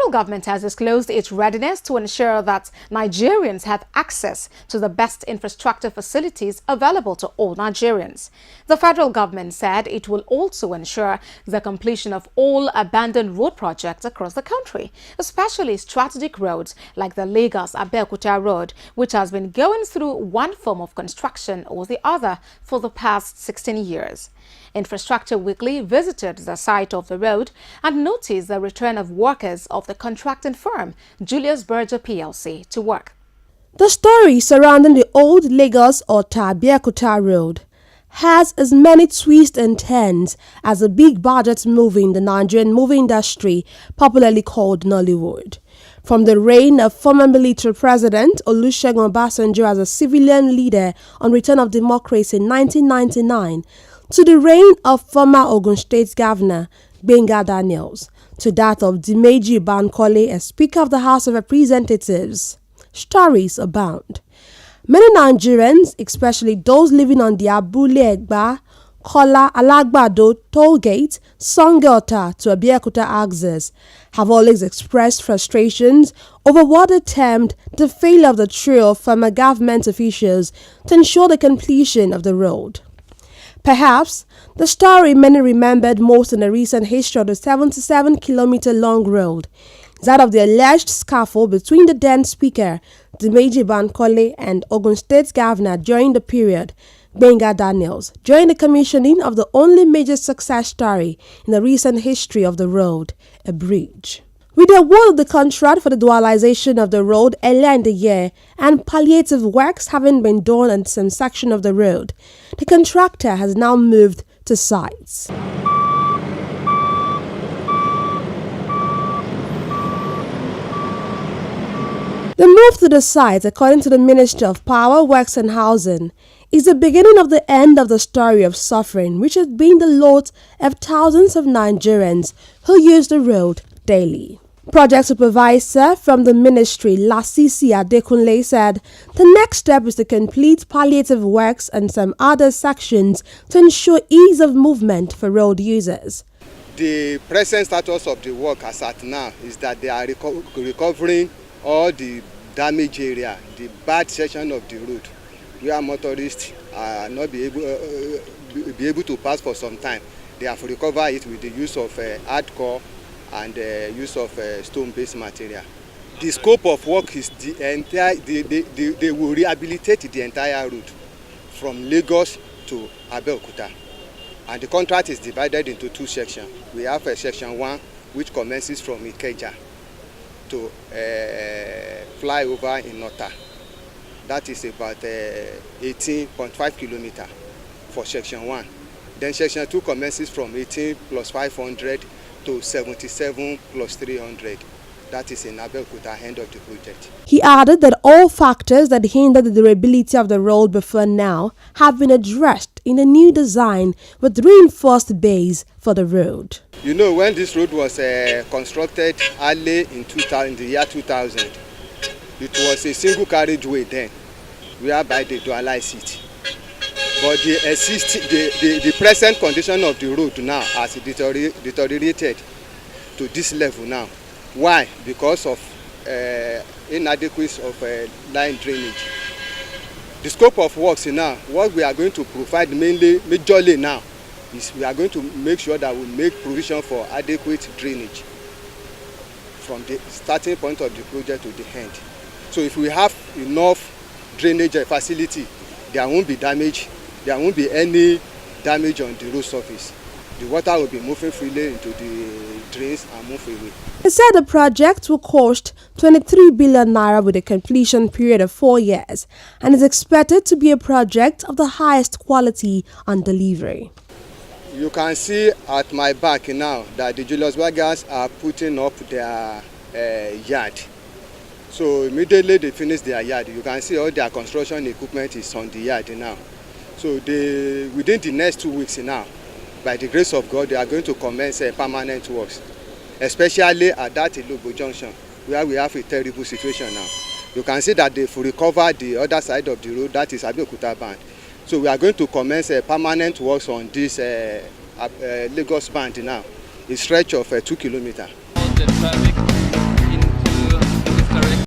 federal government has disclosed its readiness to ensure that Nigerians have access to the best infrastructure facilities available to all Nigerians. The federal government said it will also ensure the completion of all abandoned road projects across the country, especially strategic roads like the Lagos-Abeokuta Road, which has been going through one form of construction or the other for the past 16 years. Infrastructure Weekly visited the site of the road and noticed the return of workers of the contracting firm Julius Berger PLC to work. The story surrounding the old Lagos-Abeokuta Road has as many twists and turns as a big budget movie in the Nigerian movie industry, popularly called Nollywood. From the reign of former military president Olusegun Obasanjo as a civilian leader on return of democracy in 1999, to the reign of former Ogun State Governor Gbenga Daniels, to that of Dimeji Bankole as Speaker of the House of Representatives, stories abound. Many Nigerians, especially those living on the Abule Egba, Kola Alagbado toll gate, Songota to Abeokuta axis, have always expressed frustrations over what they termed the failure of the trio of former government officials to ensure the completion of the road. Perhaps the story many remembered most in the recent history of the 77-kilometer-long road is that of the alleged scuffle between the then Speaker, Dimeji Bankole, and Ogun State Governor during the period, Gbenga Daniels, during the commissioning of the only major success story in the recent history of the road, a bridge. With the award of the contract for the dualization of the road earlier in the year and palliative works having been done on some section of the road, the contractor has now moved to sites. The move to the site, according to the Ministry of Power, Works and Housing, is the beginning of the end of the story of suffering which has been the lot of thousands of Nigerians who use the road daily. Project supervisor from the ministry, Lasisi Adekunle, said the next step is to complete palliative works and some other sections to ensure ease of movement for road users. The present status of the work as at now is that they are recovering all the damaged area, the bad section of the road, where motorists are not be able to pass for some time. They have recovered it with the use of hardcore and use of stone-based material. The scope of work is the entire. They will rehabilitate the entire route from Lagos to Abeokuta, and the contract is divided into two sections. We have a section 1 which commences from Ikeja to flyover in Nota. That is about 18.5 kilometers for section 1. Then section 2 commences from 18 plus 500 to 77 plus 300. That is in Abeokuta, end of the project. He added that all factors that hindered the durability of the road before now have been addressed in the new design with reinforced bays for the road. You know, when this road was constructed early in the year 2000, it was a single carriageway then, whereby they dualized it. But the present condition of the road now has deteriorated to this level now. Why? Because of inadequacy of line drainage. The scope of works now, what we are going to provide majorly now, is we are going to make sure that we make provision for adequate drainage from the starting point of the project to the end. So if we have enough drainage facility, there won't be damage. There won't be any damage on the road surface. The water will be moving freely into the drains and move away. He said the project will cost 23 billion naira with a completion period of 4 years and is expected to be a project of the highest quality on delivery. You can see at my back now that the Julius Bergers are putting up their yard. So immediately they finish their yard, you can see all their construction equipment is on the yard now. So within the next 2 weeks now, by the grace of God, they are going to commence permanent works, especially at that Ilobo junction, where we have a terrible situation now. You can see that they've recovered the other side of the road, that is Abeokuta band. So we are going to commence permanent works on this Lagos band now, a stretch of 2 kilometers.